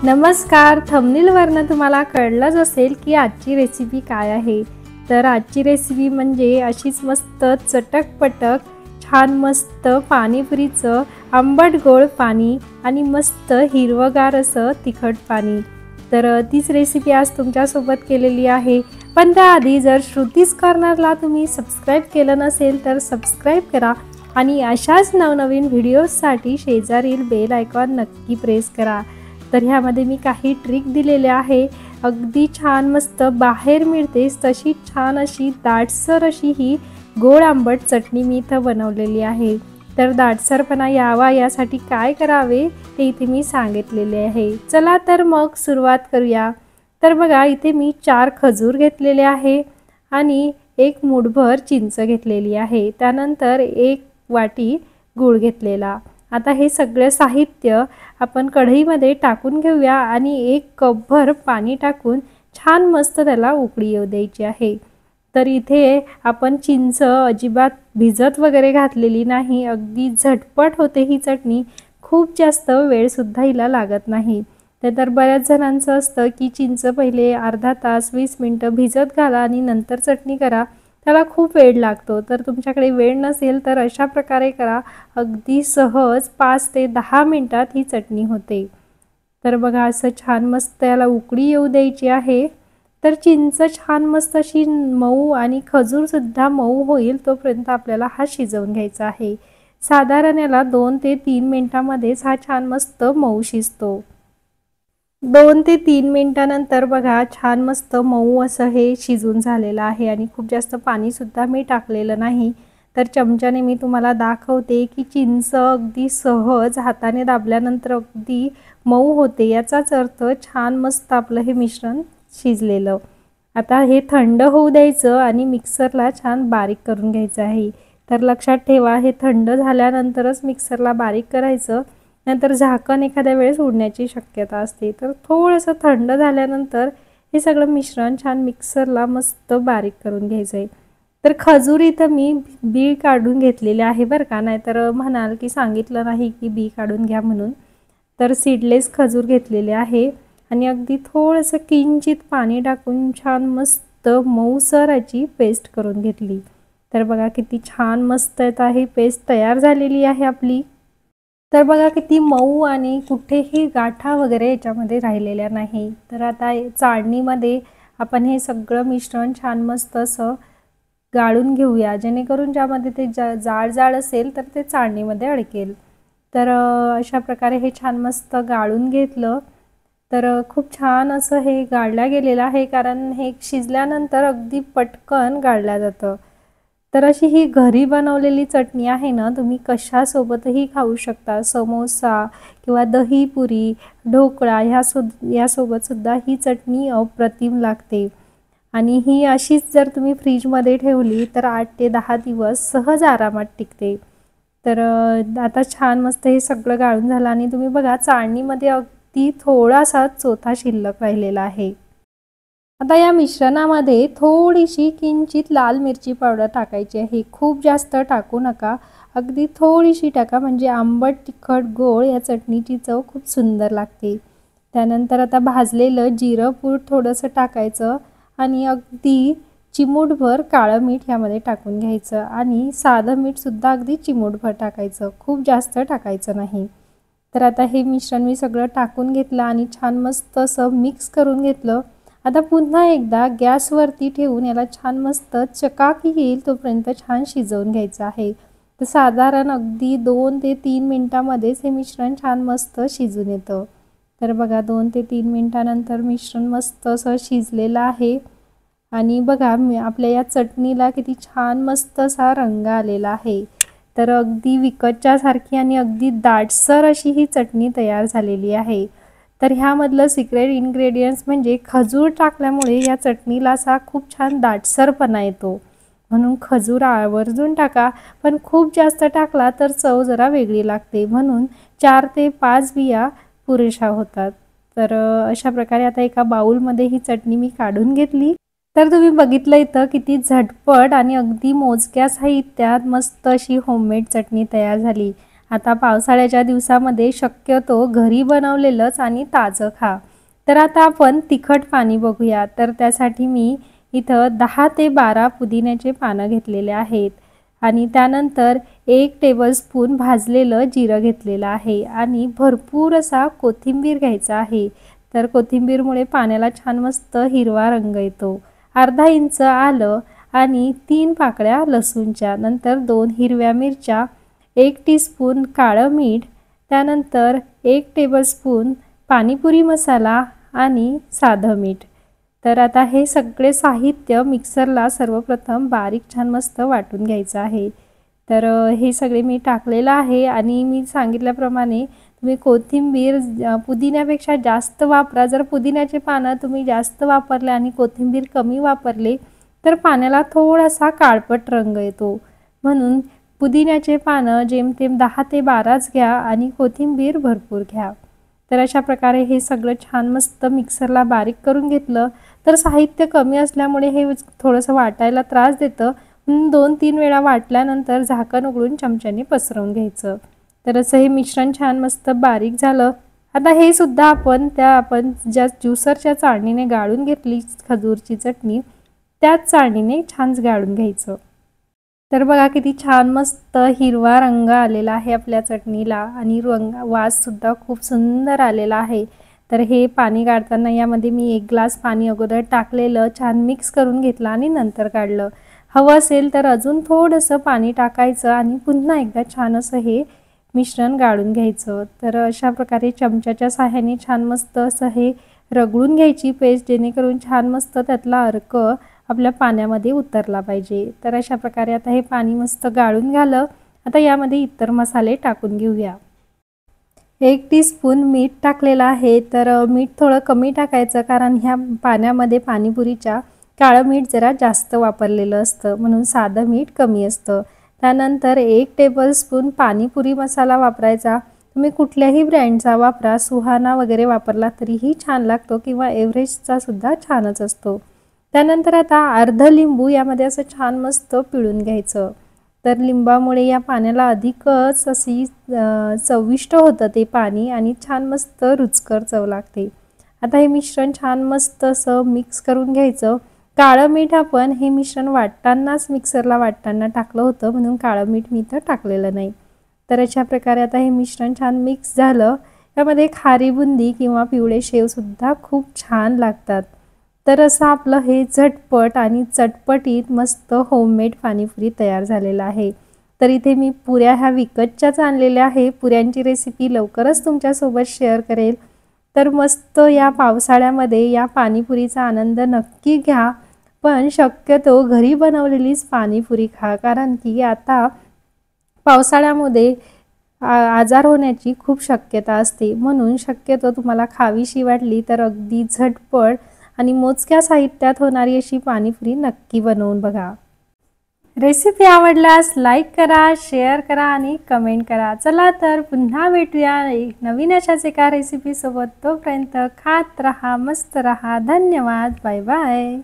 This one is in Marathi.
नमस्कार. थंबनेलवरनं तुम्हाला कळलंच असेल की आजची रेसिपी काय आहे. तर आजची रेसिपी म्हणजे अशीच मस्त चटकपटक छान मस्त पाणीपुरीचं आंबट गोड पाणी आणि मस्त हिरवगार असं तिखट पाणी. तर तीच रेसिपी आज तुमच्यासोबत केलेली आहे. पण त्याआधी जर श्रुतीज कॉर्नरला तुम्ही सबस्क्राईब केलं नसेल तर सबस्क्राईब करा आणि अशाच नवनवीन व्हिडिओजसाठी शेजारील बेल आयकॉन नक्की प्रेस करा. तर ह्यामध्ये मी काही ट्रिक दिलेले आहे. अगदी छान मस्त बाहेर मिळतेच तशी छान अशी दाटसर अशी ही गोड आंबट चटणी मी इथं बनवलेली आहे. तर दाटसरपणा यावा यासाठी काय करावे ते इथे मी सांगितलेले आहे. चला तर मग सुरुवात करूया. तर बघा इथे मी 4 खजूर घेतलेले आहे आणि 1 मूठभर चिंच घेतलेली आहे. त्यानंतर 1 वाटी गूळ घेतलेला. आता हे सगळे साहित्य आपण कढईमध्ये टाकून घेऊया आणि 1 कपभर पाणी टाकून छान मस्त त्याला उकळी येऊ द्यायची आहे. तर इथे आपण चिंच अजिबात भिजत वगैरे घातलेली नाही. अगदी झटपट होते ही चटणी. खूप जास्त वेळसुद्धा हिला लागत नाही. तर बऱ्याच जणांचं असतं की चिंच पहिले अर्धा तास 20 मिनटं भिजत घाला आणि नंतर चटणी करा. त्याला खूप वेळ लागतो. तर तुमच्याकडे वेळ नसेल तर अशा प्रकारे करा. अगदी सहज 5 ते 10 मिनिटात ही चटणी होते. तर बघा असं छान मस्त याला उकळी येऊ द्यायची आहे. तर चिंच छान मस्त अशी मऊ आणि खजूरसुद्धा मऊ होईल तोपर्यंत आपल्याला हा शिजवून घ्यायचा आहे. साधारण याला 2 ते 3 मिनिटांमध्येच हा छान मस्त मऊ शिजतो. 2 ते 3 मिनिटानंतर बघा छान मस्त मऊ असं हे शिजून झालेलं आहे आणि खूप जास्त पाणीसुद्धा मी टाकलेलं नाही. तर चमच्याने मी तुम्हाला दाखवते की चिंच अगदी सहज हाताने दाबल्यानंतर अगदी मऊ होते. याचाच अर्थ छान मस्त आपलं हे मिश्रण शिजलेलं. आता हे थंड होऊ द्यायचं आणि मिक्सरला छान बारीक करून घ्यायचं आहे. तर लक्षात ठेवा हे थंड झाल्यानंतरच मिक्सरला बारीक करायचं. नंतर झाकण एखाद्या वेळेस उडण्याची शक्यता असते. तर थोडंसं थंड झाल्यानंतर हे सगळं मिश्रण छान मिक्सरला मस्त बारीक करून घ्यायचं आहे. तर खजूर इथं मी बी काढून घेतलेले आहे बरं का. नाहीतर म्हणाल की सांगितलं नाही की बी काढून घ्या म्हणून. तर सीडलेस खजूर घेतलेले आहे आणि अगदी थोडंसं किंचित पाणी टाकून छान मस्त मऊसर याची पेस्ट करून घेतली. तर बघा किती छान मस्त आता ही पेस्ट तयार झालेली आहे आपली. तर बघा किती मऊ आणि कुठेही गाठा वगैरे याच्यामध्ये राहिलेल्या नाही. तर आता चाळणीमध्ये आपण हे सगळं मिश्रण छान मस्त असं गाळून घेऊया जेणेकरून ज्यामध्ये ते जाड असेल तर ते चाळणीमध्ये अडकेल. तर अशा प्रकारे हे छान मस्त गाळून घेतलं. तर खूप छान असं हे गाळलं गेलेलं आहे कारण हे शिजल्यानंतर अगदी पटकन गाळलं जातं. तर अशी ही घरी बनवलेली चटणी आहे ना, तुम्ही कशासोबतही खाऊ शकता. समोसा किंवा दहीपुरी, ढोकळा यासोबतसुद्धा ही चटणी अप्रतिम लागते. आणि ही अशीच जर तुम्ही फ्रीजमध्ये ठेवली तर 8 ते 10 दिवस सहज आरामात टिकते. तर आता छान मस्त हे सगळं गाळून झालं आणि तुम्ही बघा चाळणीमध्ये अगदी थोडासा चोथा शिल्लक राहिलेला आहे. आता या मिश्रणामध्ये थोडीशी किंचित लाल मिरची पावडर टाकायची आहे. खूप जास्त टाकू नका. अगदी थोडीशी टाका म्हणजे आंबट तिखट गोड या चटणीची चव खूप सुंदर लागते. त्यानंतर आता भाजलेलं जिरं पूड थोडंसं टाकायचं आणि अगदी चिमूटभर काळं मीठ यामध्ये टाकून घ्यायचं आणि साधं मीठसुद्धा अगदी चिमूटभर टाकायचं. खूप जास्त टाकायचं नाही. तर आता हे मिश्रण मी सगळं टाकून घेतलं आणि छान मस्त असं मिक्स करून घेतलं. आता पुन्हा एकदा गॅसवरती ठेवून याला छान मस्त चकाकी येईल तोपर्यंत छान शिजवून घ्यायचं आहे. तर साधारण अगदी 2 ते 3 मिनिटांमध्येच हे मिश्रण छान मस्त शिजून येतं. तर बघा 2 ते 3 मिनिटानंतर मिश्रण मस्त असं शिजलेलं आहे आणि बघा आपल्या या चटणीला किती छान मस्त असा रंग आलेला आहे. तर अगदी विकतच्यासारखी आणि अगदी दाटसर अशी ही चटणी तयार झालेली आहे. तर ह्यामधलं सिक्रेट इन्ग्रेडियंट्स म्हणजे खजूर टाकल्यामुळे या चटणीला असा खूप छान दाटसरपणा येतो. म्हणून खजूर आवर्जून टाका. पण खूप जास्त टाकला तर चव जरा वेगळी लागते. म्हणून 4 ते 5 बिया पुरेशा होतात. तर अशा प्रकारे आता एका बाउलमध्ये ही चटणी मी काढून घेतली. तर तुम्ही बघितलं इथं किती झटपट आणि अगदी मोजक्या साहित्यात मस्त अशी होममेड चटणी तयार झाली. आता पावसाळ्याच्या दिवसामध्ये शक्यतो घरी बनवलेलंच आणि ताजं खा। तर आता आपण तिखट पाणी बघूया। तर त्यासाठी मी इथं 10 ते 12 पुदिन्याचे पानं घेतलेले आहेत आणि त्यानंतर 1 टेबलस्पून भाजलेलं जिरं घेतलेलं आहे आणि भरपूर असा कोथिंबीर घ्यायचा आहे। तर कोथिंबीरमुळे पाण्याला छान मस्त हिरवा रंग येतो। अर्धा इंच आलं आणि 3 पाकळ्या लसूणच्या, नंतर 2 हिरव्या मिरच्या, 1 टीस्पून काळं मीठ, त्यानंतर 1 टेबलस्पून पाणीपुरी मसाला आणि साधं मीठ। तर आता हे सगळे साहित्य मिक्सरला सर्वप्रथम बारीक छान मस्त वाटून घ्यायचं आहे। तर हे सगळे मी टाकलेलं आहे आणि मी सांगितल्याप्रमाणे तुम्ही कोथिंबीर पुदिन्यापेक्षा जास्त वापरा। जर पुदिन्याचे पानं तुम्ही जास्त वापरले आणि कोथिंबीर कमी वापरले तर पाण्याला थोडासा काळपट रंग येतो, म्हणून पुदिन्याचे पानं जेमतेम 10 ते 12च घ्या आणि कोथिंबीर भरपूर घ्या। तर अशा प्रकारे हे सगळं छान मस्त मिक्सरला बारीक करून घेतलं। तर साहित्य कमी असल्यामुळे हे थोडंसं वाटायला त्रास देतं, म्हणून 2-3 वेळा वाटल्यानंतर झाकण उघडून चमच्याने पसरवून घ्यायचं। तर असं हे मिश्रण छान मस्त बारीक झालं। आता हे सुद्धा आपण ज्या ज्युसरच्या चाळणीने गाळून घेतली खजूरची चटणी, त्याच चाळणीने छान गाळून घ्यायचं। तर बघा किती छान मस्त हिरवा रंग आलेला आहे आपल्या चटणीला आणि वास सुद्धा खूप सुंदर आलेला आहे। तर हे पाणी काढताना यामध्ये मी 1 ग्लास पाणी अगोदर टाकलेलं, छान मिक्स करून घेतलं आणि नंतर काढलं। हवं असेल तर अजून थोडंसं पाणी टाकायचं आणि पुन्हा एकदा छान असं हे मिश्रण गाळून घ्यायचं। तर अशा प्रकारे चमच्याच्या सहाय्याने छान मस्त असं हे रगडून घ्यायची पेस्ट, जेणेकरून छान मस्त त्यातला अर्क आपल्या पाण्यामध्ये उतरला पाहिजे। तर अशा प्रकारे आता हे पाणी मस्त गाळून झालं। आता यामध्ये इतर मसाले टाकून घेऊया। 1 टीस्पून मीठ टाकलेलं आहे। तर मीठ थोडं कमी टाकायचं, कारण ह्या पाण्यामध्ये पाणीपुरीच्या काळं मीठ जरा जास्त वापरलेलं असतं, म्हणून साधं मीठ कमी असतं। त्यानंतर 1 टेबलस्पून पाणीपुरी मसाला वापरायचा। तुम्ही कुठल्याही ब्रँडचा वापरा, सुहाना वगैरे वापरला तरीही छान लागतो किंवा एव्हरेस्टचा सुद्धा छानच असतो। त्यानंतर आता अर्ध लिंबू यामध्ये असं छान मस्त पिळून घ्यायचं। तर लिंबामुळे या पाण्याला अधिकच अशी चविष्ट होतं ते पाणी आणि छान मस्त रुचकर चव लागते। आता हे मिश्रण छान मस्त असं मिक्स करून घ्यायचं। काळं मीठ आपण हे मिश्रण वाटतानाच मिक्सरला वाटताना टाकलं होतं, म्हणून काळं मीठ मी इथं टाकलेलं नाही। तर अशा प्रकारे आता हे मिश्रण छान मिक्स झालं। यामध्ये खारी बुंदी किंवा पिवळे शेवसुद्धा खूप छान लागतात। तर असं आपलं हे झटपट आणि चटपटीत मस्त होममेड पाणीपुरी तयार झालेलं आहे। तर इथे मी पुऱ्या ह्या विकतच्याच आणलेल्या आहे। पुऱ्यांची रेसिपी लवकरच तुमच्यासोबत शेअर करेल। तर मस्त या पावसाळ्यामध्ये या पाणीपुरीचा आनंद नक्की घ्या, पण शक्यतो घरी बनवलेलीच पाणीपुरी खा, कारण की आता पावसाळ्यामध्ये आजार होण्याची खूप शक्यता असते, म्हणून शक्यतो तुम्हाला खावीशी वाटली तर अगदी झटपट आणि मोजक्या साहित्यात होणारी अशी पाणीपुरी नक्की बनवून बघा। रेसिपी आवडल्यास लाईक करा, शेअर करा आणि कमेंट करा। चला तर पुन्हा भेटूया एक नवीन अशाच एका रेसिपी सोबत। तोपर्यंत खात रहा, मस्त रहा। धन्यवाद, बाय बाय।